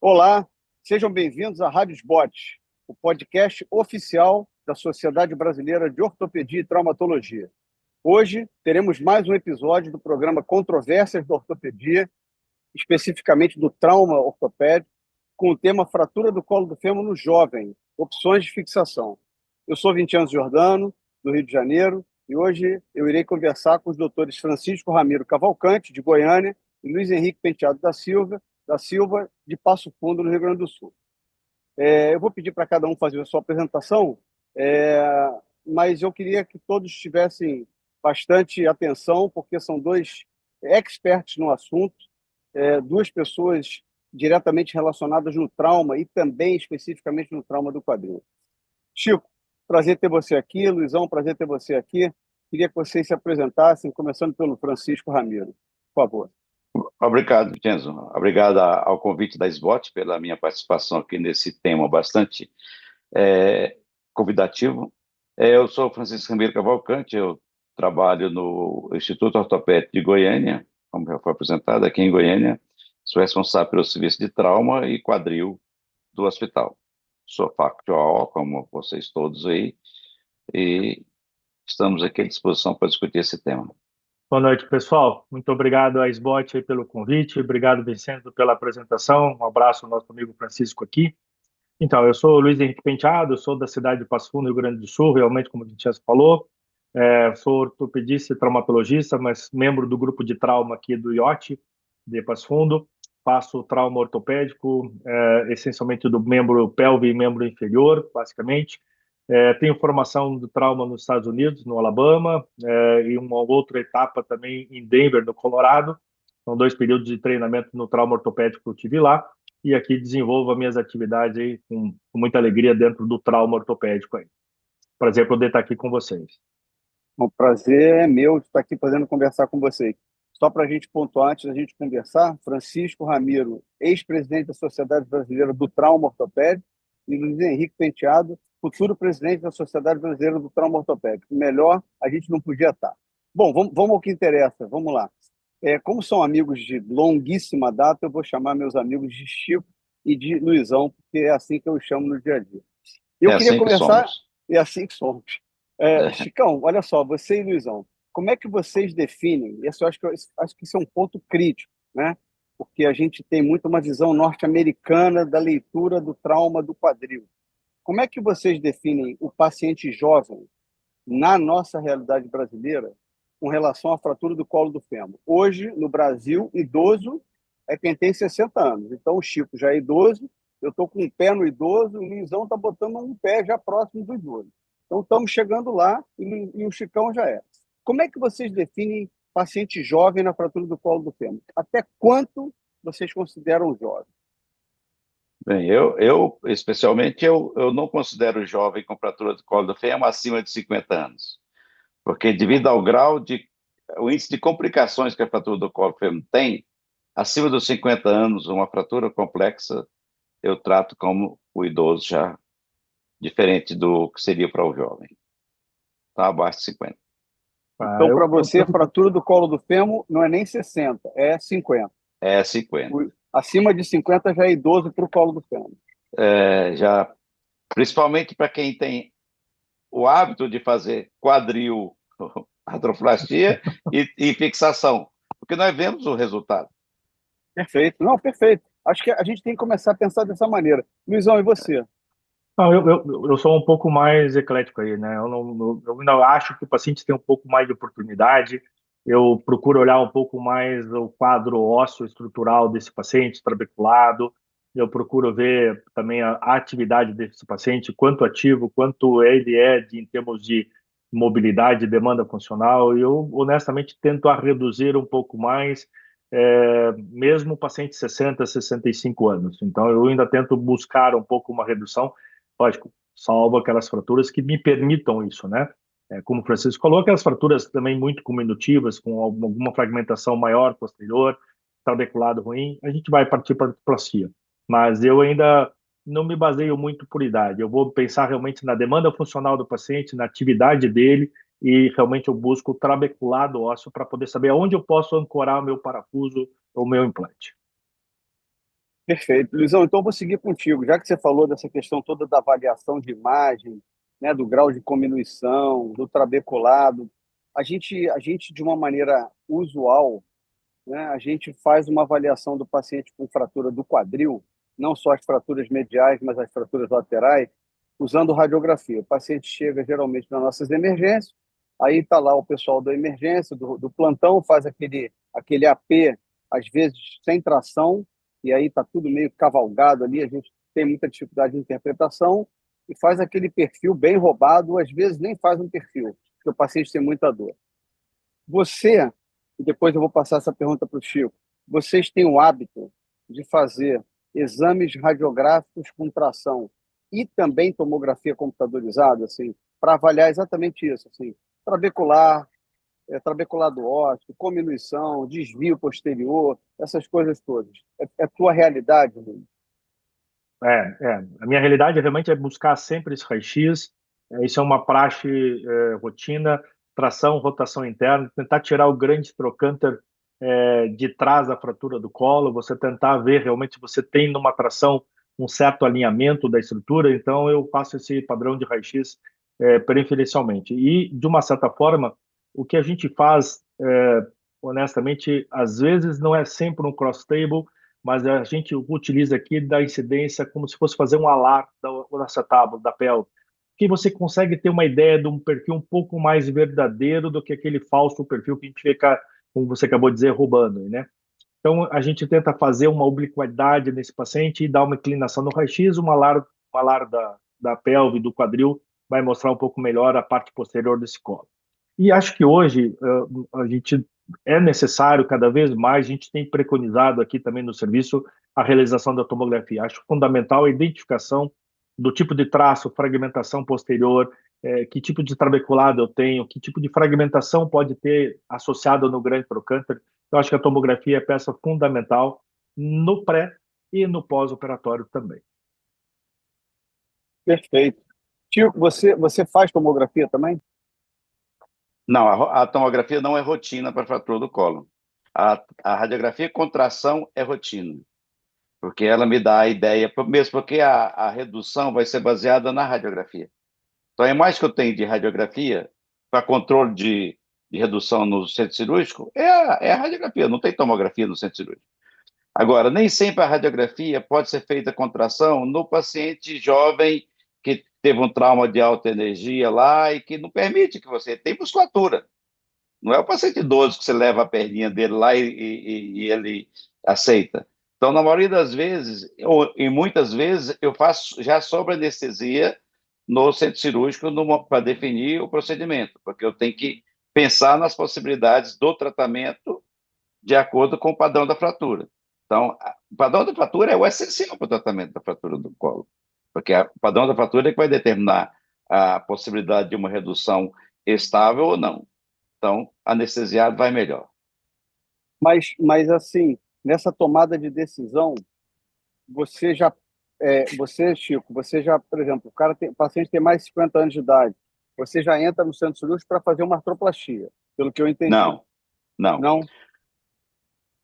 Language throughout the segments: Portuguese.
Olá, sejam bem-vindos à Rádio Sbot, o podcast oficial da Sociedade Brasileira de Ortopedia e Traumatologia. Hoje teremos mais um episódio do programa Controvérsias da Ortopedia, especificamente do trauma ortopédico, com o tema Fratura do colo do fêmur no jovem, opções de fixação. Eu sou Vinicius Giordano, do Rio de Janeiro, e hoje eu irei conversar com os doutores Francisco Ramiro Cavalcante, de Goiânia, e Luiz Henrique Penteado da Silva, de Passo Fundo, no Rio Grande do Sul. Eu vou pedir para cada um fazer a sua apresentação, mas eu queria que todos tivessem bastante atenção, porque são dois experts no assunto, duas pessoas diretamente relacionadas no trauma e também especificamente no trauma do quadril. Chico, prazer ter você aqui. Luizão, prazer ter você aqui. Queria que vocês se apresentassem, começando pelo Francisco Ramiro, por favor. Obrigado, Vincenzo. Obrigado ao convite da SBOT pela minha participação aqui nesse tema bastante convidativo. Eu sou Francisco Ramiro Cavalcante, eu trabalho no Instituto Ortopédico de Goiânia, como já foi apresentado, aqui em Goiânia. Sou responsável pelo serviço de trauma e quadril do hospital. Sou factual, como vocês todos aí, e estamos aqui à disposição para discutir esse tema. Boa noite, pessoal. Muito obrigado à SBOT aí pelo convite. Obrigado, Vicente, pela apresentação. Um abraço ao nosso amigo Francisco aqui. Então, eu sou o Luiz Henrique Penteado, sou da cidade de Passo Fundo, Rio Grande do Sul, realmente, como a gente já falou. Sou ortopedista e traumatologista, mas membro do grupo de trauma aqui do IOT, de Passo Fundo. Faço trauma ortopédico, essencialmente do membro pelve e membro inferior, basicamente. Tenho formação de trauma nos Estados Unidos, no Alabama, e uma outra etapa também em Denver, no Colorado. São 2 períodos de treinamento no trauma ortopédico que eu tive lá. E aqui desenvolvo as minhas atividades aí com muita alegria dentro do trauma ortopédico aí. Prazer poder estar aqui com vocês. O prazer é meu de estar aqui podendo conversar com vocês. Só para a gente pontuar, antes da gente conversar, Francisco Ramiro, ex-presidente da Sociedade Brasileira do Trauma Ortopédico, e Luiz Henrique Penteado, futuro presidente da Sociedade Brasileira do Trauma Ortopédico. Melhor a gente não podia estar. Bom, vamos ao que interessa, vamos lá. Como são amigos de longuíssima data, eu vou chamar meus amigos de Chico e de Luizão, porque é assim que eu os chamo no dia a dia. Eu queria conversar, é assim que somos. Chicão, olha só, você e Luizão, como é que vocês definem? Isso eu acho que isso é um ponto crítico, né? Porque a gente tem muito uma visão norte-americana da leitura do trauma do quadril. Como é que vocês definem o paciente jovem na nossa realidade brasileira com relação à fratura do colo do fêmur? Hoje, no Brasil, idoso é quem tem 60 anos. Então, o Chico já é idoso, eu estou com um pé no idoso, o Luizão está botando um pé já próximo do idoso. Então, estamos chegando lá e o Chicão já é. Como é que vocês definem paciente jovem na fratura do colo do fêmur? Até quanto vocês consideram jovem? Bem, eu especialmente, eu não considero jovem com fratura do colo do fêmur acima de 50 anos, porque devido ao grau o índice de complicações que a fratura do colo do fêmur tem, acima dos 50 anos, uma fratura complexa, eu trato como o idoso já, diferente do que seria para o jovem. Está abaixo de 50. Então, para você, a fratura do colo do fêmur não é nem 60, é 50. É 50. Acima de 50 já é idoso para o colo do fêmur. Já, principalmente para quem tem o hábito de fazer quadril, artroplastia e fixação, porque nós vemos o resultado. Perfeito. Não, perfeito. Acho que a gente tem que começar a pensar dessa maneira. Luizão, e você? Não, eu sou um pouco mais eclético aí, né? Eu ainda acho que o paciente tem um pouco mais de oportunidade. Eu procuro olhar um pouco mais o quadro ósseo estrutural desse paciente, trabeculado. Eu procuro ver também a atividade desse paciente, quanto ativo, quanto ele é em termos de mobilidade, demanda funcional. E eu, honestamente, tento a reduzir um pouco mais, mesmo o paciente de 60, 65 anos. Então, eu ainda tento buscar um pouco uma redução. Lógico, salvo aquelas fraturas que me permitam isso, né? Como o Francisco falou, aquelas fraturas também muito cominutivas, com alguma fragmentação maior posterior, trabeculado ruim, a gente vai partir para a artroplastia. Mas eu ainda não me baseio muito por idade. Eu vou pensar realmente na demanda funcional do paciente, na atividade dele, e realmente eu busco o trabeculado ósseo para poder saber aonde eu posso ancorar o meu parafuso ou o meu implante. Perfeito. Luizão, então eu vou seguir contigo. Já que você falou dessa questão toda da avaliação de imagem, né, do grau de cominuição, do trabeculado, a gente de uma maneira usual, né, a gente faz uma avaliação do paciente com fratura do quadril, não só as fraturas mediais, mas as fraturas laterais, usando radiografia. O paciente chega geralmente nas nossas emergências, aí está lá o pessoal da emergência, do plantão, faz aquele AP, às vezes sem tração, e aí está tudo meio cavalgado ali, a gente tem muita dificuldade de interpretação, e faz aquele perfil bem roubado, às vezes nem faz um perfil, porque o paciente tem muita dor. Você, e depois eu vou passar essa pergunta para o Chico, vocês têm o hábito de fazer exames radiográficos com tração e também tomografia computadorizada, assim, para avaliar exatamente isso, assim, trabecular, trabeculado ósseo, cominuição, desvio posterior, essas coisas todas. É tua realidade, Luiz? A minha realidade realmente é buscar sempre esse raio-x. Isso é uma praxe, rotina, tração, rotação interna, tentar tirar o grande trocânter de trás da fratura do colo, você tentar ver realmente se você tem numa tração um certo alinhamento da estrutura. Então eu faço esse padrão de raio-x preferencialmente. E, de uma certa forma, o que a gente faz, honestamente, às vezes não é sempre um cross-table, mas a gente utiliza aqui da incidência como se fosse fazer um alar da acetábulo, da pelve, que você consegue ter uma ideia de um perfil um pouco mais verdadeiro do que aquele falso perfil que a gente fica, como você acabou de dizer, roubando, né? Então, a gente tenta fazer uma obliquidade nesse paciente e dar uma inclinação no raio-x, uma alar da pelve, do quadril, vai mostrar um pouco melhor a parte posterior desse colo. E acho que hoje a gente é necessário cada vez mais, a gente tem preconizado aqui também no serviço a realização da tomografia. Acho fundamental a identificação do tipo de traço, fragmentação posterior, que tipo de trabeculado eu tenho, que tipo de fragmentação pode ter associado no grande trocânter. Eu acho que a tomografia é peça fundamental no pré e no pós-operatório também. Perfeito. Chico, você faz tomografia também? Não, a tomografia não é rotina para fratura do colo. A radiografia com tração é rotina, porque ela me dá a ideia, mesmo porque a redução vai ser baseada na radiografia. Então, a imagem que eu tenho de radiografia para controle de redução no centro cirúrgico é a radiografia, não tem tomografia no centro cirúrgico. Agora, nem sempre a radiografia pode ser feita com tração no paciente jovem que teve um trauma de alta energia lá e que não permite que você tenha musculatura. Não é o paciente idoso que você leva a perninha dele lá e ele aceita. Então, na maioria das vezes, ou e muitas vezes, eu faço já sobre anestesia no centro cirúrgico para definir o procedimento, porque eu tenho que pensar nas possibilidades do tratamento de acordo com o padrão da fratura. Então, o padrão da fratura é o essencial para o tratamento da fratura do colo, porque o padrão da fratura é que vai determinar a possibilidade de uma redução estável ou não. Então, anestesiado vai melhor. Mas assim, nessa tomada de decisão, você já, você, Chico, você já, por exemplo, o paciente tem mais de 50 anos de idade, você já entra no centro cirúrgico para fazer uma artroplastia, pelo que eu entendi. Não, não. Não?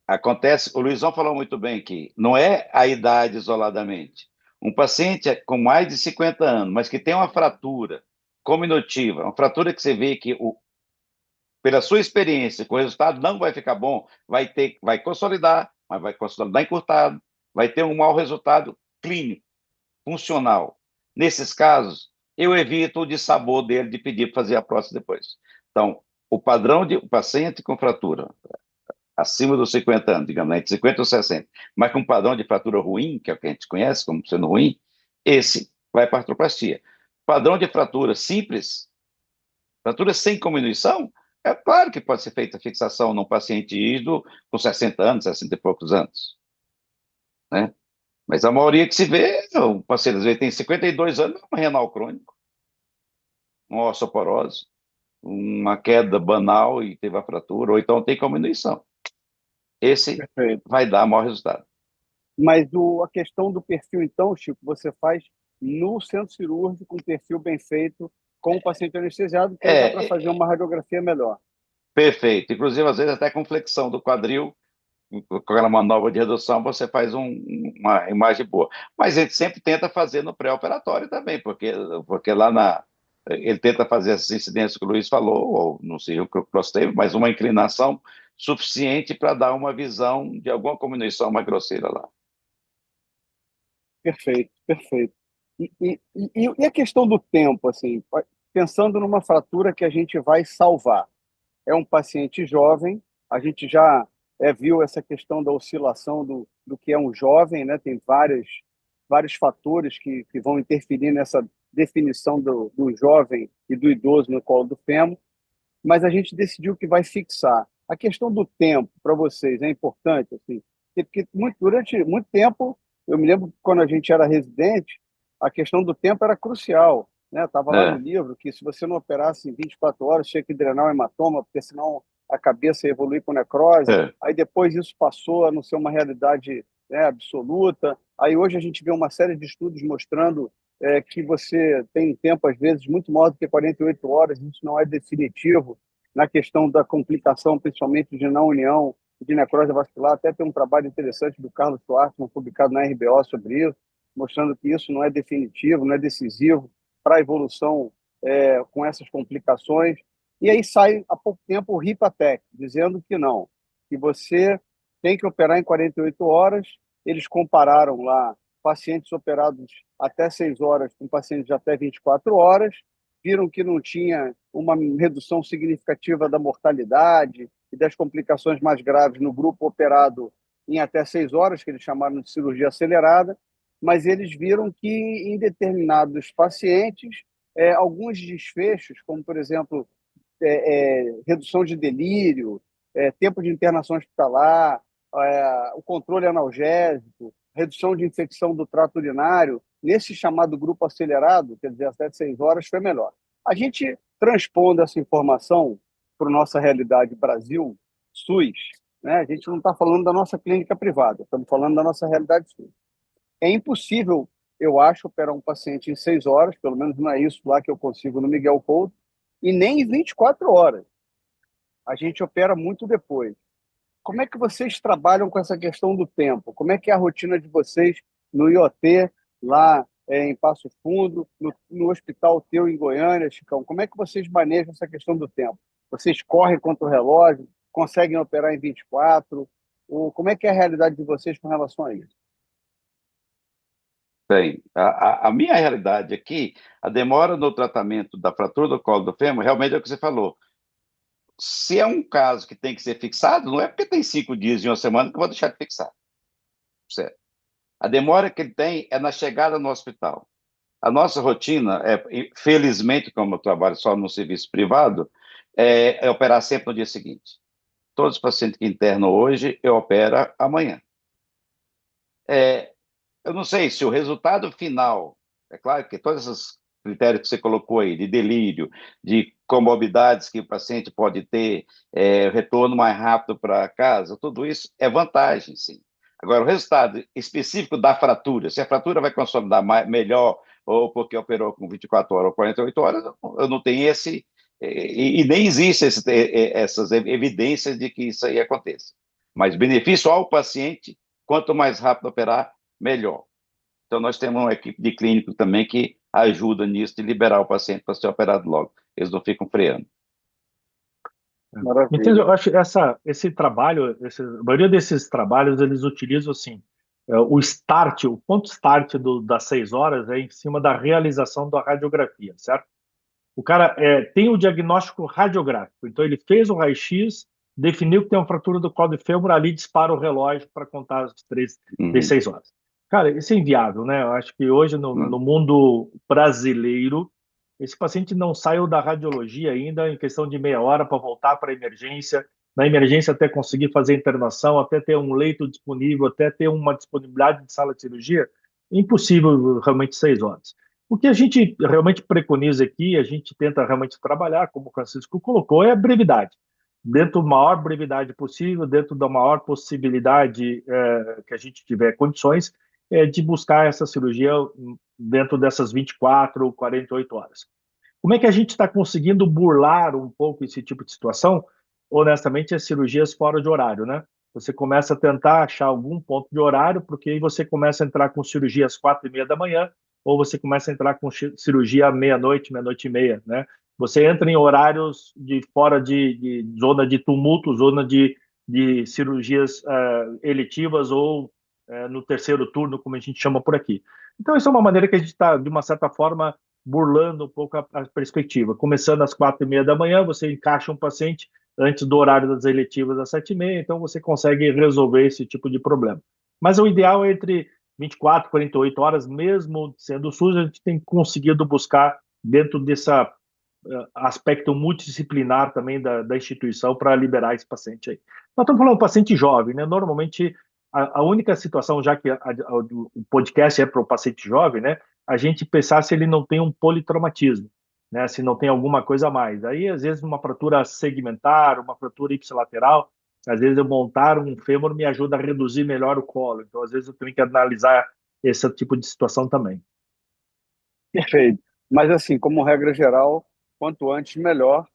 Acontece, o Luizão falou muito bem aqui, não é a idade isoladamente. Um paciente com mais de 50 anos, mas que tem uma fratura cominutiva, uma fratura que você vê que, pela sua experiência, que o resultado não vai ficar bom, vai consolidar, mas vai consolidar encurtado, vai ter um mau resultado clínico, funcional. Nesses casos, eu evito o dissabor dele de pedir para fazer a prótese depois. Então, o padrão de paciente com fratura acima dos 50 anos, digamos, entre 50 e 60, mas com um padrão de fratura ruim, que é o que a gente conhece como sendo ruim, esse vai para a artroplastia. Padrão de fratura simples, fratura sem cominuição, é claro que pode ser feita a fixação num paciente ido com 60 anos, 60 e poucos anos, né? Mas a maioria que se vê, o paciente às vezes tem 52 anos, um renal crônico, uma osteoporose, uma queda banal e teve a fratura, ou então tem cominuição. Esse Perfeito. vai dar maior resultado. Mas a questão do perfil, então, Chico, você faz no centro cirúrgico, um perfil bem feito, com o paciente anestesiado, que aí dá para fazer uma radiografia melhor. Perfeito. Inclusive, às vezes, até com flexão do quadril, com aquela manobra de redução, você faz uma imagem boa. Mas a gente sempre tenta fazer no pré-operatório também, porque lá ele tenta fazer essas incidências que o Luiz falou, ou não sei o que o Cross teve, mas uma inclinação suficiente para dar uma visão de alguma combinação mais grosseira lá. Perfeito, perfeito. E a questão do tempo, assim, pensando numa fratura que a gente vai salvar, é um paciente jovem, a gente já viu essa questão da oscilação do que é um jovem, né? Tem vários fatores que vão interferir nessa definição do jovem e do idoso no colo do fêmur, mas a gente decidiu que vai fixar. A questão do tempo, para vocês, é importante, assim, porque durante muito tempo, eu me lembro que quando a gente era residente, a questão do tempo era crucial, né? Estava lá no É, livro que se você não operasse em 24 horas, tinha que drenar o hematoma, porque senão a cabeça ia evoluir com necrose. é. Aí depois isso passou a não ser uma realidade, né, absoluta. Aí hoje a gente vê uma série de estudos mostrando que você tem um tempo, às vezes, muito maior do que 48 horas, isso não é definitivo na questão da complicação, principalmente de não união de necrose vascular. Até tem um trabalho interessante do Carlos Schwartzman, publicado na RBO sobre isso, mostrando que isso não é definitivo, não é decisivo para a evolução com essas complicações. E aí sai há pouco tempo o RIPATEC, dizendo que não, que você tem que operar em 48 horas. Eles compararam lá pacientes operados até 6 horas com pacientes de até 24 horas, viram que não tinha uma redução significativa da mortalidade e das complicações mais graves no grupo operado em até 6 horas, que eles chamaram de cirurgia acelerada, mas eles viram que em determinados pacientes, alguns desfechos, como, por exemplo, redução de delírio, tempo de internação hospitalar, o controle analgésico, redução de infecção do trato urinário, nesse chamado grupo acelerado, quer dizer, até 6 horas, foi melhor. A gente transpondo essa informação para a nossa realidade Brasil, SUS, né? A gente não está falando da nossa clínica privada, estamos falando da nossa realidade SUS. É impossível, eu acho, operar um paciente em 6 horas, pelo menos não é isso lá que eu consigo no Miguel Couto, e nem em 24 horas. A gente opera muito depois. Como é que vocês trabalham com essa questão do tempo? Como é que é a rotina de vocês no IoT, lá em Passo Fundo, no hospital teu em Goiânia, Chicão? Como é que vocês manejam essa questão do tempo? Vocês correm contra o relógio? Conseguem operar em 24? Ou como é que é a realidade de vocês com relação a isso? Bem, a minha realidade aqui, a demora no tratamento da fratura do colo do fêmur, realmente é o que você falou. Se é um caso que tem que ser fixado, não é porque tem 5 dias em uma semana que eu vou deixar de fixar. Certo? A demora que ele tem é na chegada no hospital. A nossa rotina, felizmente, como eu trabalho só no serviço privado, é operar sempre no dia seguinte. Todos os pacientes que internam hoje, eu opero amanhã. Eu não sei se o resultado final, é claro que todos esses critérios que você colocou aí, de delírio, de comorbidades que o paciente pode ter, retorno mais rápido para casa, tudo isso é vantagem, sim. Agora, o resultado específico da fratura, se a fratura vai consolidar melhor, ou porque operou com 24 horas ou 48 horas, eu não tenho e nem existe essas evidências de que isso aí aconteça. Mas benefício ao paciente, quanto mais rápido operar, melhor. Então, nós temos uma equipe de clínico também que ajuda nisso, de liberar o paciente para ser operado logo. Eles não ficam freando. Então, Maravilha. eu acho que esse trabalho, a maioria desses trabalhos, eles utilizam assim, o start, o ponto start das 6 horas é em cima da realização da radiografia, certo? O cara tem o diagnóstico radiográfico, então ele fez o raio-x, definiu que tem uma fratura do colo de fêmur, ali dispara o relógio para contar as 6 horas. Cara, isso é inviável, né? Eu acho que hoje no mundo brasileiro, esse paciente não saiu da radiologia ainda em questão de meia hora para voltar para a emergência, na emergência até conseguir fazer a internação, até ter um leito disponível, até ter uma disponibilidade de sala de cirurgia, impossível realmente 6 horas. O que a gente realmente preconiza aqui, a gente tenta realmente trabalhar, como o Francisco colocou, é a brevidade. Dentro da maior brevidade possível, dentro da maior possibilidade que a gente tiver condições, de buscar essa cirurgia dentro dessas 24 ou 48 horas. Como é que a gente está conseguindo burlar um pouco esse tipo de situação? Honestamente, as cirurgias fora de horário, né? você começa a tentar achar algum ponto de horário, porque aí você começa a entrar com cirurgia às 4:30 da manhã, ou você começa a entrar com cirurgia à meia-noite, meia-noite e meia, né? Você entra em horários de fora de zona de tumulto, zona de cirurgias eletivas ou no terceiro turno, como a gente chama por aqui. Então, isso é uma maneira que a gente está, de uma certa forma, burlando um pouco a perspectiva. Começando às 4:30 da manhã, você encaixa um paciente antes do horário das eletivas às 7:30, então você consegue resolver esse tipo de problema. Mas o ideal é entre 24 e 48 horas, mesmo sendo SUS, a gente tem conseguido buscar dentro dessa aspecto multidisciplinar também da instituição para liberar esse paciente aí. Nós estamos falando de um paciente jovem, né? Normalmente, a única situação, já que o podcast é para o paciente jovem, né? A gente pensar se ele não tem um politraumatismo, né? Se não tem alguma coisa a mais. Aí, às vezes, uma fratura segmentar, uma fratura ipsilateral, às vezes eu montar um fêmur me ajuda a reduzir melhor o colo. Então, às vezes, eu tenho que analisar esse tipo de situação também. Perfeito. Mas, assim, como regra geral, quanto antes, melhor.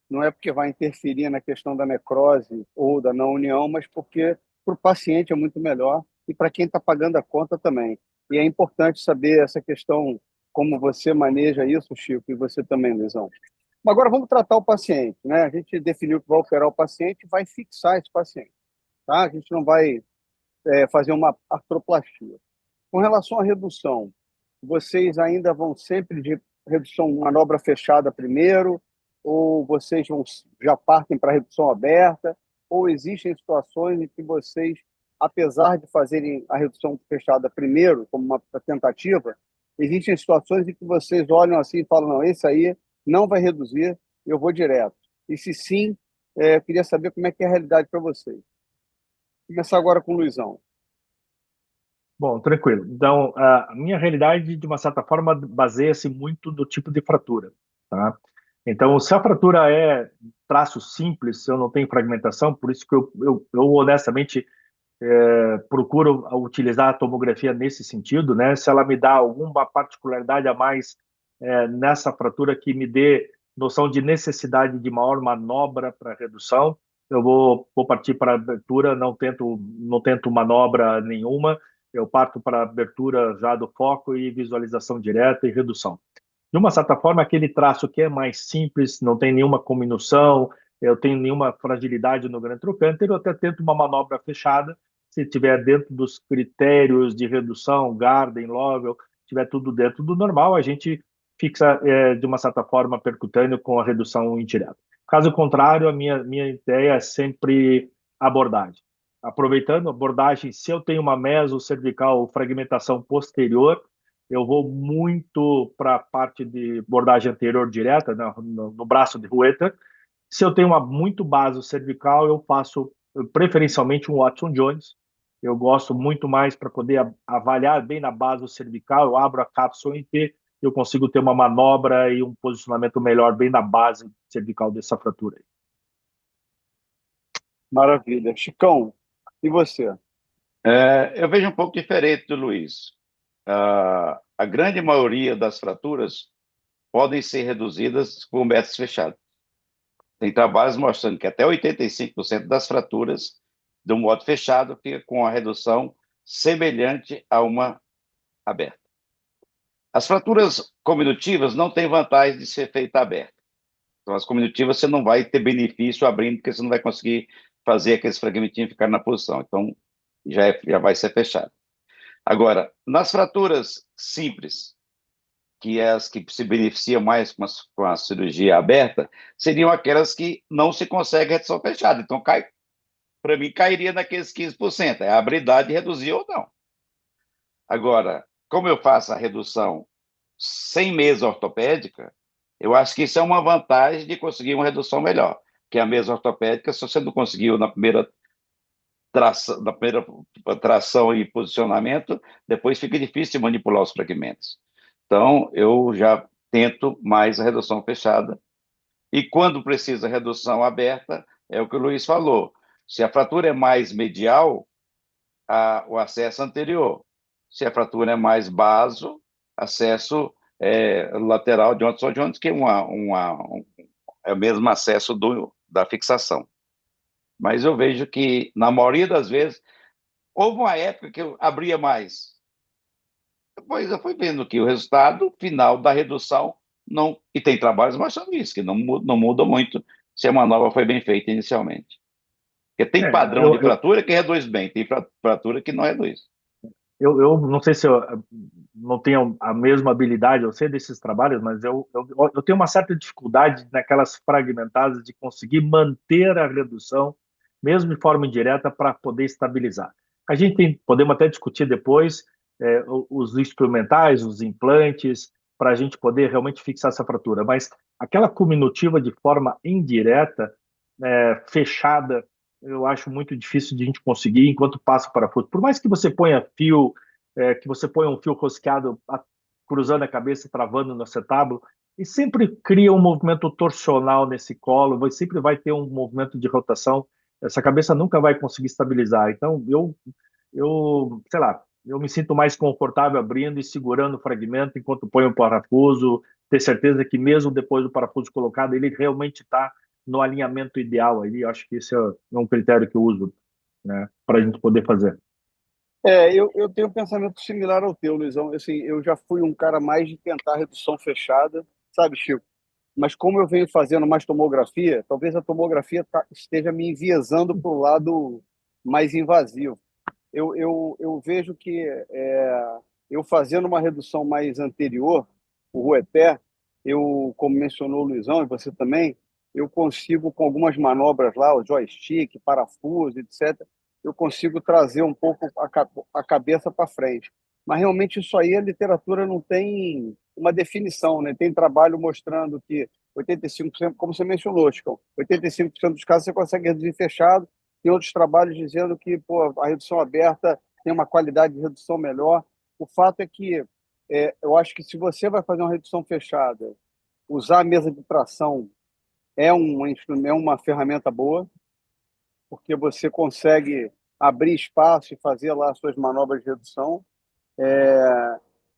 Não é porque vai interferir na questão da necrose ou da não união, mas porque para o paciente é muito melhor e para quem está pagando a conta também. E é importante saber essa questão, como você maneja isso, Chico, e você também, Luizão. Mas agora vamos tratar o paciente, né? A gente definiu que vai operar o paciente e vai fixar esse paciente, tá? A gente não vai fazer uma artroplastia. Com relação à redução, vocês ainda vão sempre de redução manobra fechada primeiro, ou vocês já partem para redução aberta, ou existem situações em que vocês, apesar de fazerem a redução fechada primeiro, como uma tentativa, existem situações em que vocês olham assim e falam, não, esse aí não vai reduzir, eu vou direto. E se sim, eu queria saber como é que é a realidade para vocês. Vou começar agora com o Luizão. Bom, tranquilo. Então, a minha realidade, de uma certa forma, baseia-se muito no tipo de fratura, tá? Então, se a fratura é traço simples, se eu não tenho fragmentação, por isso que eu honestamente procuro utilizar a tomografia nesse sentido, né? Se ela me dá alguma particularidade a mais nessa fratura que me dê noção de necessidade de maior manobra para redução, eu vou partir para a abertura, não tento manobra nenhuma, eu parto para a abertura já do foco e visualização direta e redução. De uma certa forma, aquele traço que é mais simples, não tem nenhuma cominução, eu tenho nenhuma fragilidade no grande trocânter, eu até tento uma manobra fechada, se estiver dentro dos critérios de redução, Garden, Lovell, estiver tudo dentro do normal, a gente fixa de uma certa forma percutâneo com a redução indireta. Caso contrário, a minha ideia é sempre abordagem. Aproveitando a abordagem, se eu tenho uma mesocervical ou fragmentação posterior, eu vou muito para a parte de abordagem anterior direta, no braço de Rueta. Se eu tenho uma muito base cervical, eu faço preferencialmente um Watson Jones. Eu gosto muito mais para poder avaliar bem na base cervical. Eu abro a cápsula em T, eu consigo ter uma manobra e um posicionamento melhor bem na base cervical dessa fratura aí. Maravilha. Chicão, e você? Eu vejo um pouco diferente do Luiz. A grande maioria das fraturas podem ser reduzidas com métodos fechados. Tem trabalhos mostrando que até 85% das fraturas do modo fechado fica com a redução semelhante a uma aberta. As fraturas cominutivas não têm vantagem de ser feita aberta. Então, as cominutivas você não vai ter benefício abrindo, porque você não vai conseguir fazer aqueles fragmentinhos ficarem na posição. Então, já vai ser fechado. Agora, nas fraturas simples, que é as que se beneficiam mais com a cirurgia aberta, seriam aquelas que não se consegue redução fechada. Então, para mim, cairia naqueles 15%. É a habilidade de reduzir ou não. Agora, como eu faço a redução sem mesa ortopédica, eu acho que isso é uma vantagem de conseguir uma redução melhor. Que a mesa ortopédica, se você não conseguiu na primeira tração e posicionamento, depois fica difícil de manipular os fragmentos. Então, eu já tento mais a redução fechada. E quando precisa redução aberta, é o que o Luiz falou. Se a fratura é mais medial, o acesso anterior. Se a fratura é mais baso, acesso lateral de Johnson, que é o mesmo acesso da fixação. Mas eu vejo que, na maioria das vezes, houve uma época que eu abria mais. Depois eu fui vendo que o resultado final da redução não. E tem trabalhos mostrando isso, que não muda muito se a manobra foi bem feita inicialmente. Porque tem É, padrão de fratura que reduz bem, tem fratura que não reduz. eu não sei se eu não tenho a mesma habilidade, eu sei desses trabalhos, mas eu tenho uma certa dificuldade naquelas fragmentadas de conseguir manter a redução, mesmo de forma indireta, para poder estabilizar. A gente podemos até discutir depois os instrumentais, os implantes, para a gente poder realmente fixar essa fratura, mas aquela cominutiva de forma indireta, fechada, eu acho muito difícil de a gente conseguir enquanto passa o parafuso. Por mais que você ponha fio, que você ponha um fio rosqueado cruzando a cabeça, travando no acetábulo, e sempre cria um movimento torsional nesse colo, sempre vai ter um movimento de rotação, essa cabeça nunca vai conseguir estabilizar. Então, sei lá, eu me sinto mais confortável abrindo e segurando o fragmento enquanto ponho o parafuso, ter certeza que mesmo depois do parafuso colocado, ele realmente está no alinhamento ideal ali. Acho que esse é um critério que eu uso, né, para a gente poder fazer. Eu tenho um pensamento similar ao teu, Luizão. Assim, eu já fui um cara mais de tentar redução fechada, sabe, Chico? Mas como eu venho fazendo mais tomografia, talvez a tomografia esteja me enviesando para o lado mais invasivo. Eu vejo que eu fazendo uma redução mais anterior, o Rueté, como mencionou o Luizão e você também, eu consigo, com algumas manobras lá, o joystick, parafuso, etc., eu consigo trazer um pouco a cabeça para frente. Mas realmente isso aí a literatura não tem uma definição, né? Tem trabalho mostrando que 85%, como você mencionou, Chico, 85% dos casos você consegue reduzir fechado, tem outros trabalhos dizendo que pô, a redução aberta tem uma qualidade de redução melhor. O fato é que eu acho que se você vai fazer uma redução fechada, usar a mesa de tração é uma ferramenta boa, porque você consegue abrir espaço e fazer lá as suas manobras de redução.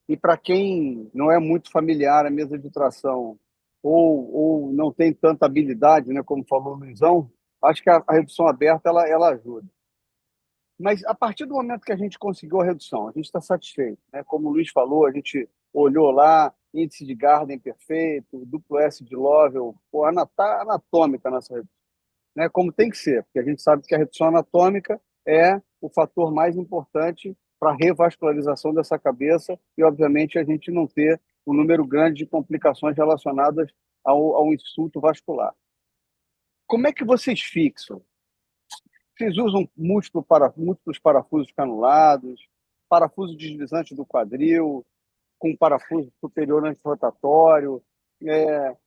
E para quem não é muito familiar a mesa de tração ou não tem tanta habilidade, né, como falou o Luizão, acho que a redução aberta ela ajuda. Mas a partir do momento que a gente conseguiu a redução, a gente está satisfeito, né? Como o Luiz falou, a gente olhou lá, índice de Gardner perfeito, duplo S de Lovell, pô, tá anatômica a nossa redução, né? Como tem que ser, porque a gente sabe que a redução anatômica é o fator mais importante para a revascularização dessa cabeça e, obviamente, a gente não ter um número grande de complicações relacionadas ao insulto vascular. Como é que vocês fixam? Vocês usam múltiplos parafusos canulados, parafuso deslizante do quadril, com parafuso superior antirrotatório,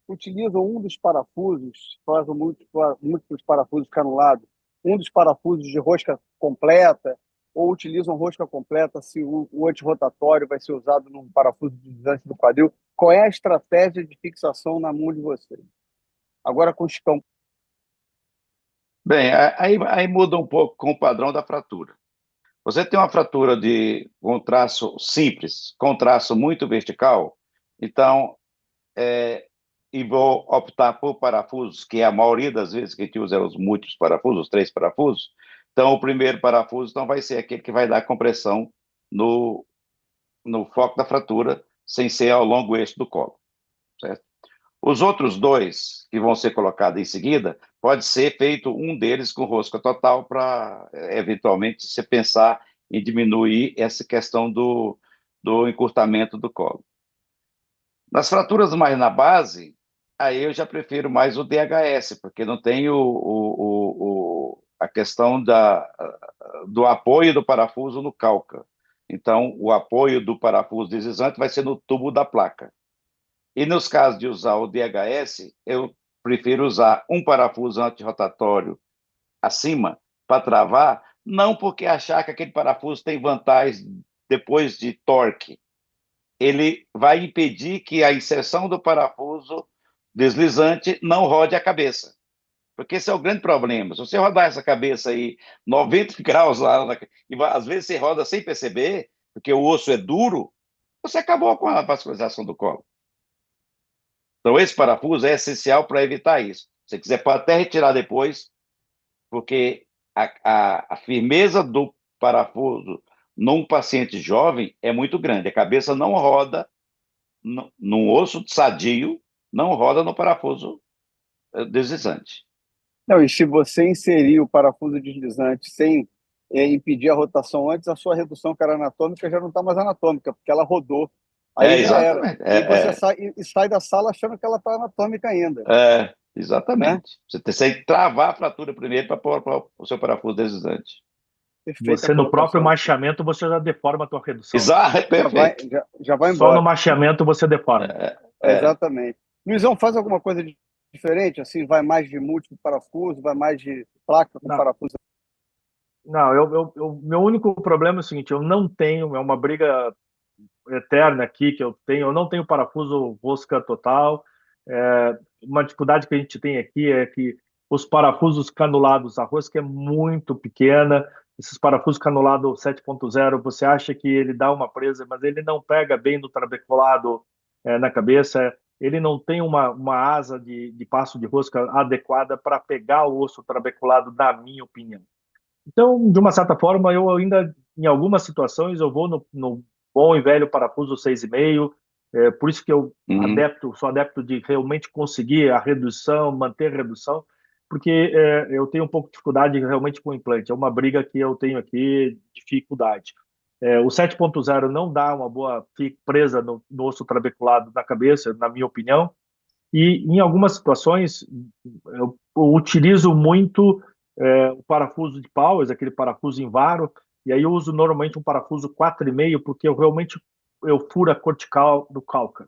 utilizam um dos parafusos, fazem múltiplos parafusos canulados, um dos parafusos de rosca completa, ou utilizam rosca completa se o antirrotatório vai ser usado num parafuso deslizante do quadril. Qual é a estratégia de fixação na mão de vocês? Agora com os campos. Bem, aí muda um pouco com o padrão da fratura. Você tem uma fratura com traço simples, com traço muito vertical, então, e vou optar por parafusos, que a maioria das vezes que a gente usa é os múltiplos parafusos, os 3 parafusos. Então, o primeiro parafuso então, vai ser aquele que vai dar compressão no foco da fratura, sem ser ao longo eixo do colo, certo? Os outros dois que vão ser colocados em seguida, pode ser feito um deles com rosca total para, eventualmente, você pensar em diminuir essa questão do encurtamento do colo. Nas fraturas mais na base, aí eu já prefiro mais o DHS, porque não tem a questão do apoio do parafuso no calca. Então, o apoio do parafuso deslizante vai ser no tubo da placa. E nos casos de usar o DHS, eu prefiro usar um parafuso antirrotatório acima para travar, não porque achar que aquele parafuso tem vantagem depois de torque. Ele vai impedir que a inserção do parafuso deslizante não rode a cabeça. Porque esse é o grande problema. Se você rodar essa cabeça aí 90 graus lá, e às vezes você roda sem perceber, porque o osso é duro, você acabou com a vascularização do colo. Então, esse parafuso é essencial para evitar isso. Se você quiser, pode até retirar depois, porque a firmeza do parafuso num paciente jovem é muito grande. A cabeça não roda num osso sadio, não roda no parafuso deslizante. Não, e se você inserir o parafuso deslizante sem impedir a rotação antes, a sua redução que era anatômica já não está mais anatômica, porque ela rodou. Aí já era. Exatamente. E você sai da sala achando que ela está anatômica ainda, né? Exatamente. Você tem que travar a fratura primeiro para pôr o seu parafuso deslizante. Perfeita a Você, no próprio colocação. machaamento, você já deforma a tua redução, né? Exato, perfeito. Já vai Só no embora. machaamento você deforma. É. Exatamente. Luizão, faz alguma coisa diferente? Assim, vai mais de múltiplo parafuso, vai mais de placa com Não, parafuso? não, meu único problema é o seguinte, eu não tenho, é uma briga eterna aqui que eu não tenho parafuso rosca total. Uma dificuldade que a gente tem aqui é que os parafusos canulados, a rosca é muito pequena. Esses parafusos canulados 7.0, você acha que ele dá uma presa, mas ele não pega bem no trabeculado na cabeça. Ele não tem uma asa de passo de rosca adequada para pegar o osso trabeculado, na minha opinião. Então, de uma certa forma, eu ainda, em algumas situações, eu vou no bom e velho parafuso 6,5. Por isso que eu Uhum. sou adepto de realmente conseguir a redução, manter a redução, porque eu tenho um pouco de dificuldade realmente com o implante. É uma briga que eu tenho aqui, dificuldade. O 7.0 não dá uma boa presa no osso trabeculado na cabeça, na minha opinião. E em algumas situações eu utilizo muito o parafuso de Powers, aquele parafuso em varo, e aí eu uso normalmente um parafuso 4,5 porque eu furo a cortical do cálcar.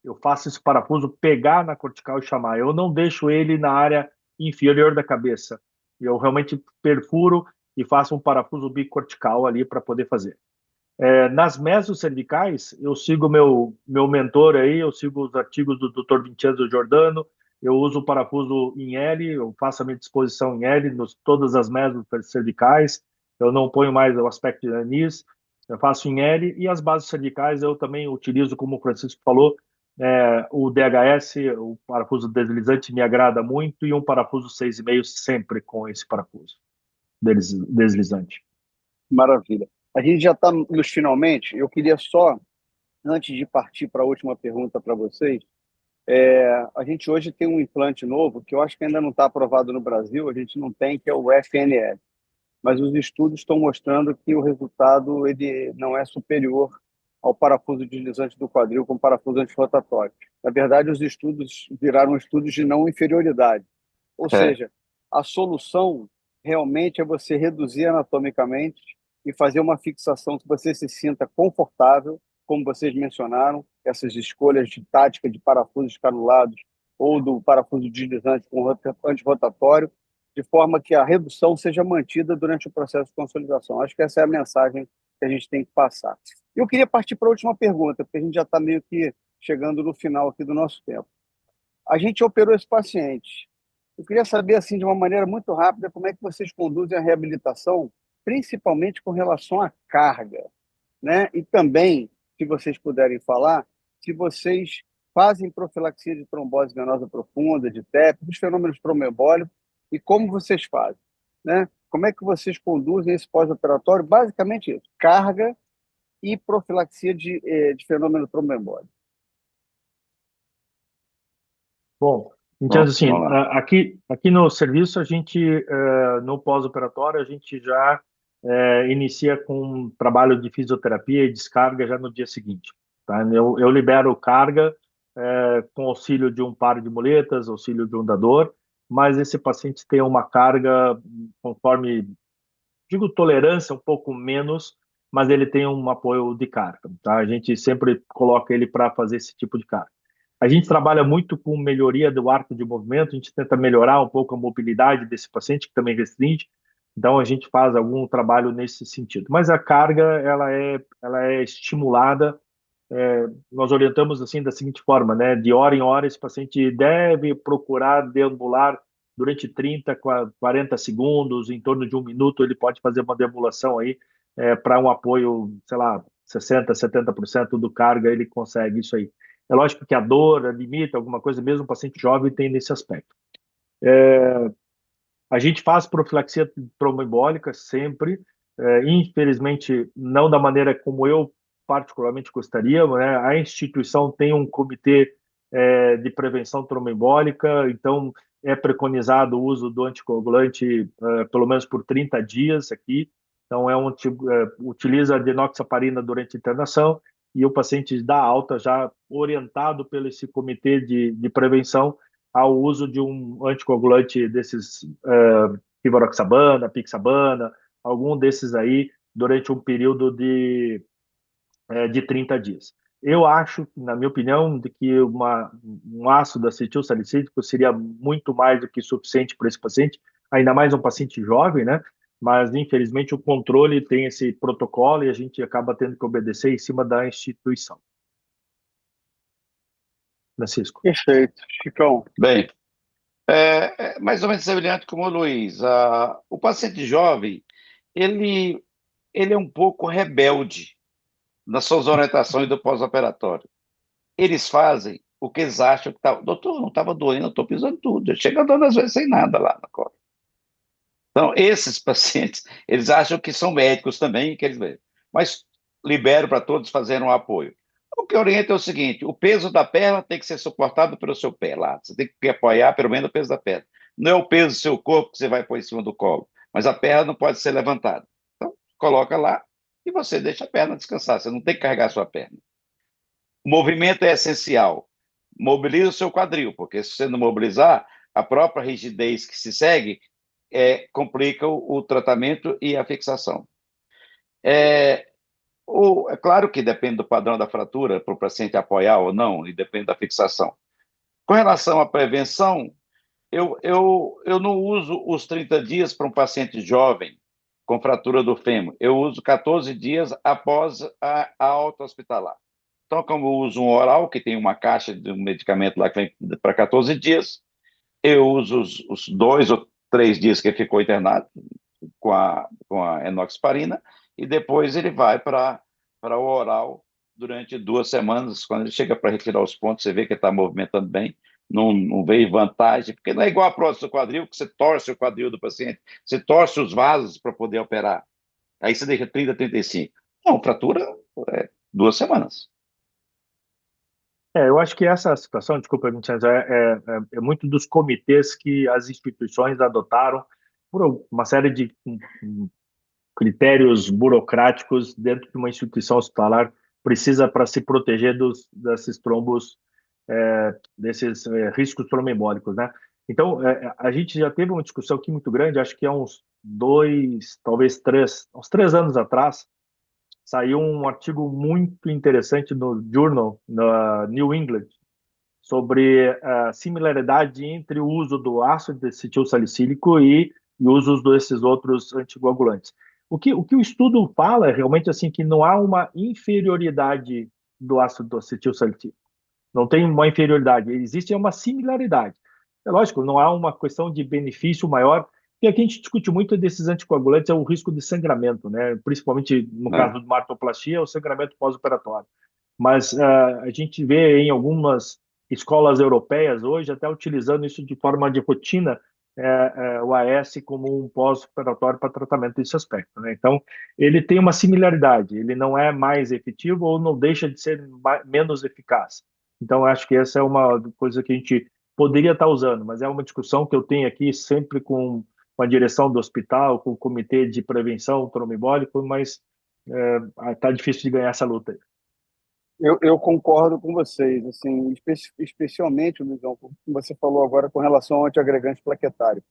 Eu faço esse parafuso pegar na cortical e chamar. Eu não deixo ele na área inferior da cabeça. Eu realmente perfuro e faço um parafuso bicortical ali para poder fazer. Nas mesocervicais, eu sigo meu mentor aí, eu sigo os artigos do Dr. Vincenzo Giordano, eu uso o parafuso em L, eu faço a minha disposição em L, todas as mesocervicais, eu não ponho mais o aspecto de anis, eu faço em L, e as bases cervicais eu também utilizo, como o Francisco falou, o DHS, o parafuso deslizante me agrada muito, e um parafuso 6,5 sempre com esse parafuso deslizante. Maravilha. A gente já está nos finalmente. Eu queria só, antes de partir para a última pergunta para vocês, a gente hoje tem um implante novo que eu acho que ainda não está aprovado no Brasil, a gente não tem, que é o FNL. Mas os estudos estão mostrando que o resultado ele não é superior ao parafuso deslizante do quadril com parafuso antirrotatório. Na verdade, os estudos viraram estudos de não inferioridade. Ou É. seja, a solução realmente é você reduzir anatomicamente e fazer uma fixação que você se sinta confortável, como vocês mencionaram, essas escolhas de tática de parafusos canulados ou do parafuso deslizante com antirrotatório, de forma que a redução seja mantida durante o processo de consolidação. Acho que essa é a mensagem que a gente tem que passar. Eu queria partir para a última pergunta, porque a gente já está meio que chegando no final aqui do nosso tempo. A gente operou esse paciente. Eu queria saber, assim, de uma maneira muito rápida, como é que vocês conduzem a reabilitação, principalmente com relação à carga, né? E também, se vocês puderem falar, se vocês fazem profilaxia de trombose venosa profunda, de TEP, dos fenômenos tromboembólicos, e como vocês fazem, né? Como é que vocês conduzem esse pós-operatório? Basicamente isso, carga e profilaxia de fenômeno tromboembólico. Bom, entendo Bom, assim, vamos lá. aqui no serviço, a gente, no pós-operatório, a gente já inicia com um trabalho de fisioterapia e descarga já no dia seguinte. Tá? Eu libero carga com auxílio de um par de muletas, auxílio de um dador, mas esse paciente tem uma carga, conforme, digo tolerância, um pouco menos, mas ele tem um apoio de carga. Tá? A gente sempre coloca ele para fazer esse tipo de carga. A gente trabalha muito com melhoria do arco de movimento, a gente tenta melhorar um pouco a mobilidade desse paciente, que também restringe, então a gente faz algum trabalho nesse sentido. Mas a carga, ela é estimulada, nós orientamos assim da seguinte forma, né? De hora em hora, esse paciente deve procurar deambular durante 30, 40 segundos, em torno de um minuto, ele pode fazer uma deambulação aí para um apoio, sei lá, 60, 70% do carga, ele consegue isso aí. É lógico que a dor limita alguma coisa, mesmo o paciente jovem tem nesse aspecto. A gente faz profilaxia tromboembólica sempre, infelizmente não da maneira como eu particularmente gostaria, né? A instituição tem um comitê de prevenção tromboembólica, então é preconizado o uso do anticoagulante pelo menos por 30 dias aqui. Então, utiliza a denoxaparina durante a internação e o paciente dá alta já orientado pelo esse comitê de prevenção ao uso de um anticoagulante desses, pivaroxabana, pixabana, algum desses aí, durante um período de 30 dias. Eu acho, na minha opinião, de que um ácido acetil salicílico seria muito mais do que suficiente para esse paciente, ainda mais um paciente jovem, né? Mas, infelizmente, o controle tem esse protocolo e a gente acaba tendo que obedecer em cima da instituição. Francisco. Perfeito. Chicão. Bem, mais ou menos semelhante como o Luiz. O paciente jovem, ele, ele é um pouco rebelde nas suas orientações do pós-operatório. Eles fazem o que eles acham que está. Doutor, não estava doendo, eu estou pisando tudo. Chega dando às vezes sem nada lá na cola. Então, esses pacientes, eles acham que são médicos também, que eles veem. Mas libero para todos fazerem um apoio. O que orienta é o seguinte: o peso da perna tem que ser suportado pelo seu pé lá. Você tem que apoiar pelo menos o peso da perna. Não é o peso do seu corpo que você vai pôr em cima do colo, mas a perna não pode ser levantada. Então, coloca lá e você deixa a perna descansar. Você não tem que carregar a sua perna. O movimento é essencial. Mobiliza o seu quadril, porque se você não mobilizar, a própria rigidez que se segue complica o tratamento e a fixação. É claro que depende do padrão da fratura, para o paciente apoiar ou não, e depende da fixação. Com relação à prevenção, eu não uso os 30 dias para um paciente jovem com fratura do fêmur. Eu uso 14 dias após a alta hospitalar. Então, como eu uso um oral, que tem uma caixa de um medicamento lá que vem para 14 dias, eu uso os 2 ou 3 dias que ele ficou internado com a enoxaparina, e depois ele vai para o oral durante 2 semanas. Quando ele chega para retirar os pontos, você vê que ele está movimentando bem, não veio vantagem, porque não é igual a prótese do quadril, que você torce o quadril do paciente, você torce os vasos para poder operar. Aí você deixa 30, 35. Não, fratura 2 semanas. Eu acho que essa situação, desculpa, Vincenzo, é muito dos comitês que as instituições adotaram por uma série de critérios burocráticos dentro de uma instituição hospitalar precisa para se proteger desses trombos, desses riscos tromboembólicos, né? Então, a gente já teve uma discussão aqui muito grande, acho que há uns 2, talvez 3, uns 3 anos atrás, saiu um artigo muito interessante no Journal, na New England, sobre a similaridade entre o uso do ácido acetilsalicílico e o uso desses outros anticoagulantes. O que o estudo fala é realmente assim que não há uma inferioridade do ácido acetilsalicílico. Não tem uma inferioridade, existe uma similaridade. É lógico, não há uma questão de benefício maior, e aqui a gente discute muito desses anticoagulantes, é o risco de sangramento, né? Principalmente no Né? caso de uma artroplastia, é o sangramento pós-operatório. Mas a gente vê em algumas escolas europeias hoje até utilizando isso de forma de rotina, o AS como um pós-operatório para tratamento desse aspecto, né? Então, ele tem uma similaridade, ele não é mais efetivo ou não deixa de ser menos eficaz. Então, acho que essa é uma coisa que a gente poderia estar usando, mas é uma discussão que eu tenho aqui sempre com a direção do hospital, com o comitê de prevenção tromboembólico, mas está difícil de ganhar essa luta aí. Eu concordo com vocês, assim, especialmente, Luizão, como você falou agora com relação ao antiagregante plaquetário.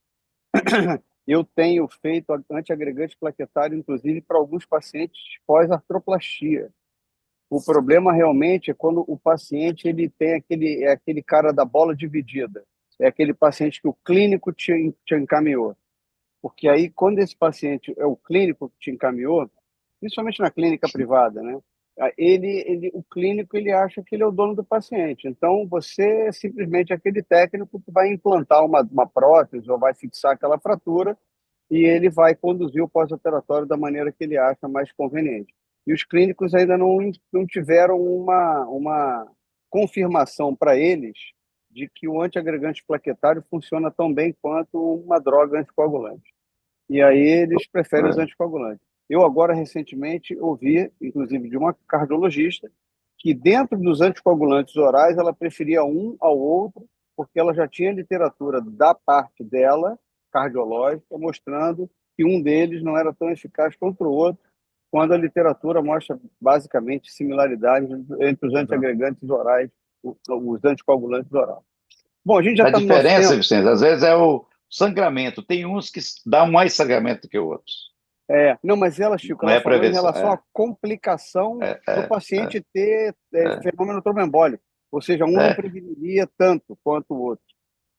Eu tenho feito antiagregante plaquetário, inclusive, para alguns pacientes pós-artroplastia. O problema realmente é quando o paciente ele tem aquele cara da bola dividida. É aquele paciente que o clínico te encaminhou. Porque aí, quando esse paciente é o clínico que te encaminhou, principalmente na clínica privada, né? O clínico ele acha que ele é o dono do paciente. Então, você é simplesmente aquele técnico que vai implantar uma prótese ou vai fixar aquela fratura e ele vai conduzir o pós-operatório da maneira que ele acha mais conveniente. E os clínicos ainda não tiveram uma confirmação para eles de que o antiagregante plaquetário funciona tão bem quanto uma droga anticoagulante. E aí eles preferem os anticoagulantes. Eu agora, recentemente, ouvi, inclusive, de uma cardiologista, que dentro dos anticoagulantes orais ela preferia um ao outro, porque ela já tinha literatura da parte dela, cardiológica, mostrando que um deles não era tão eficaz contra o outro, quando a literatura mostra basicamente similaridades entre os antiagregantes orais, os anticoagulantes orais. Bom, a gente já A está no nosso diferença, tempo. Vicente, às vezes é o sangramento. Tem uns que dão mais sangramento do que outros. Não, mas ela, Chico, Não ela é falou em prevenção. relação à complicação É, do é, paciente ter é, fenômeno tromboembólico, ou seja, um não é, preveniria tanto quanto o outro.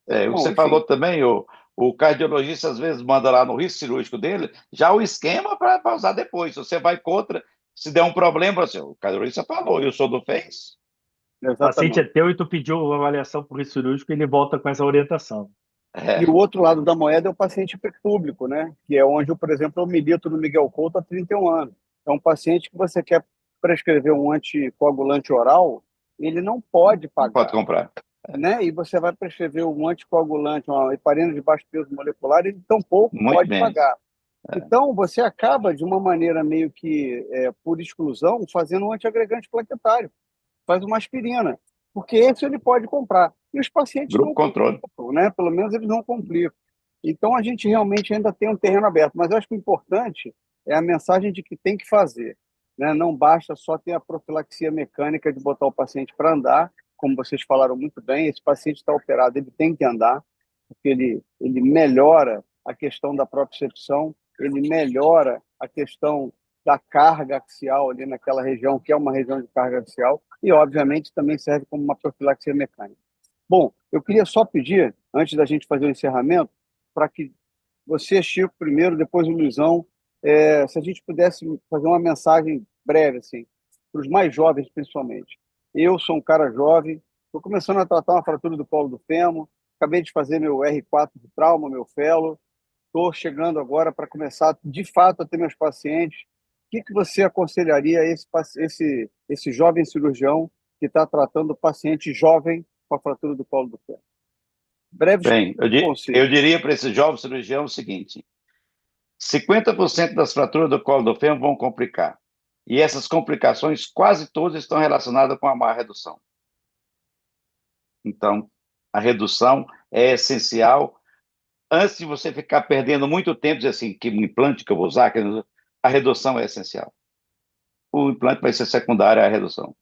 Bom, Você enfim, falou também, o cardiologista às vezes manda lá no risco cirúrgico dele já o esquema para usar depois. Se você vai contra, se der um problema, assim, o cardiologista falou, eu sou do FES. O paciente é exatamente. teu e tu pediu uma avaliação por risco cirúrgico, ele volta com essa orientação. E o É, outro lado da moeda é o paciente público, né? Que é onde, por exemplo, eu milito no Miguel Couto há 31 anos. É um paciente que você quer prescrever um anticoagulante oral, ele não pode não pode pagar, comprar. né? E você vai prescrever um anticoagulante, uma heparina de baixo peso molecular, ele tampouco Muito pode bem. pagar. Então, você acaba, de uma maneira meio que por exclusão, fazendo um antiagregante plaquetário. Faz uma aspirina, porque esse ele pode comprar. E os pacientes Grupo não controle. complicam, né? Pelo menos eles não complicam. Então, a gente realmente ainda tem um terreno aberto. Mas eu acho que o importante é a mensagem de que tem que fazer, né? Não basta só ter a profilaxia mecânica de botar o paciente para andar, como vocês falaram muito bem, esse paciente está operado, ele tem que andar, porque ele melhora a questão da propriocepção, ele melhora a questão da carga axial ali naquela região, que é uma região de carga axial, e, obviamente, também serve como uma profilaxia mecânica. Bom, eu queria só pedir, antes da gente fazer o encerramento, para que você, Chico, primeiro, depois o Luizão, se a gente pudesse fazer uma mensagem breve, assim, para os mais jovens, principalmente. Eu sou um cara jovem, estou começando a tratar uma fratura do colo do fêmur, acabei de fazer meu R4 de trauma, meu fellow, estou chegando agora para começar, de fato, a ter meus pacientes. O que você aconselharia a esse jovem cirurgião que está tratando o paciente jovem com a fratura do colo do pé? Breves Bem, eu conselhos. diria para esse jovem cirurgião o seguinte: 50% das fraturas do colo do fêmur vão complicar. E essas complicações quase todas estão relacionadas com a má redução. Então, a redução é essencial. Antes de você ficar perdendo muito tempo, dizer assim, que implante que eu vou usar, a redução é essencial. O implante vai ser secundário à redução.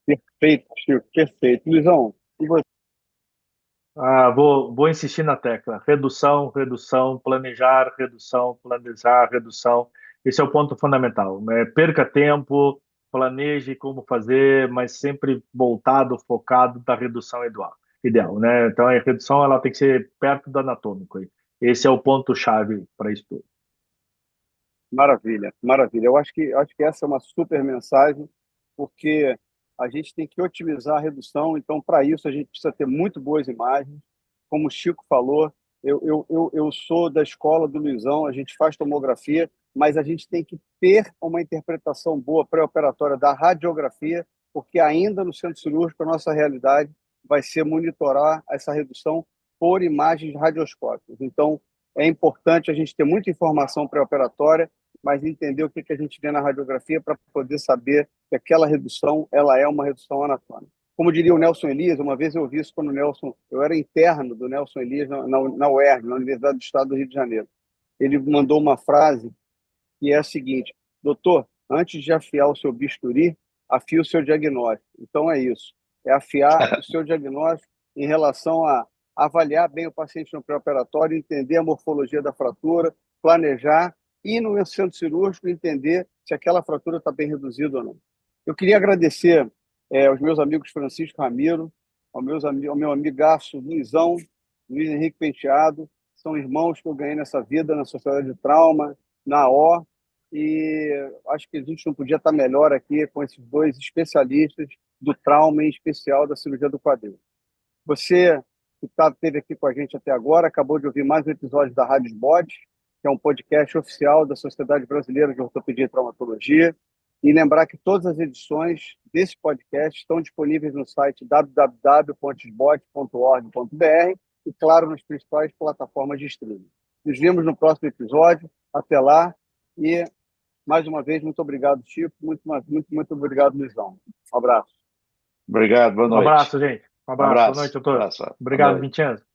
Perfeito, Chico, perfeito. Luizão, e você? Vou insistir na tecla. Redução, redução, planejar, redução. Esse é o ponto fundamental. Perca tempo, planeje como fazer, mas sempre voltado, focado da redução ideal, né? Então, a redução ela tem que ser perto do anatômico. Aí. Esse é o ponto-chave para isso tudo. Maravilha, maravilha. Eu acho que essa é uma super mensagem, porque a gente tem que otimizar a redução, então, para isso, a gente precisa ter muito boas imagens. Como o Chico falou, eu sou da escola do Luizão, a gente faz tomografia, mas a gente tem que ter uma interpretação boa pré-operatória da radiografia, porque ainda no centro cirúrgico, a nossa realidade vai ser monitorar essa redução por imagens radioscópicas. Então, é importante a gente ter muita informação pré-operatória, mas entender o que a gente vê na radiografia para poder saber que aquela redução ela é uma redução anatômica. Como diria o Nelson Elias, uma vez eu vi isso quando eu era interno do Nelson Elias na UERJ, na Universidade do Estado do Rio de Janeiro. Ele mandou uma frase que é a seguinte: doutor, antes de afiar o seu bisturi, afie o seu diagnóstico. Então é isso, é afiar o seu diagnóstico em relação a avaliar bem o paciente no pré-operatório, entender a morfologia da fratura, planejar e no centro cirúrgico entender se aquela fratura está bem reduzida ou não. Eu queria agradecer aos meus amigos Francisco Ramiro, ao meu amigaço Luizão, Luiz Henrique Penteado, são irmãos que eu ganhei nessa vida, na Sociedade de Trauma, na O, e acho que a gente não podia estar melhor aqui com esses dois especialistas do trauma, em especial da cirurgia do quadril. Você que esteve aqui com a gente até agora, acabou de ouvir mais um episódio da Rádio Bode, que é um podcast oficial da Sociedade Brasileira de Ortopedia e Traumatologia. E lembrar que todas as edições desse podcast estão disponíveis no site www.sbot.org.br e, claro, nas principais plataformas de streaming. Nos vemos no próximo episódio. Até lá. E, mais uma vez, muito obrigado, Chico. Muito obrigado, Luizão. Um abraço. Obrigado, boa Um noite. abraço, gente. Um abraço. Boa noite a todos. Abraço. Obrigado, Boa noite. Vincenzo.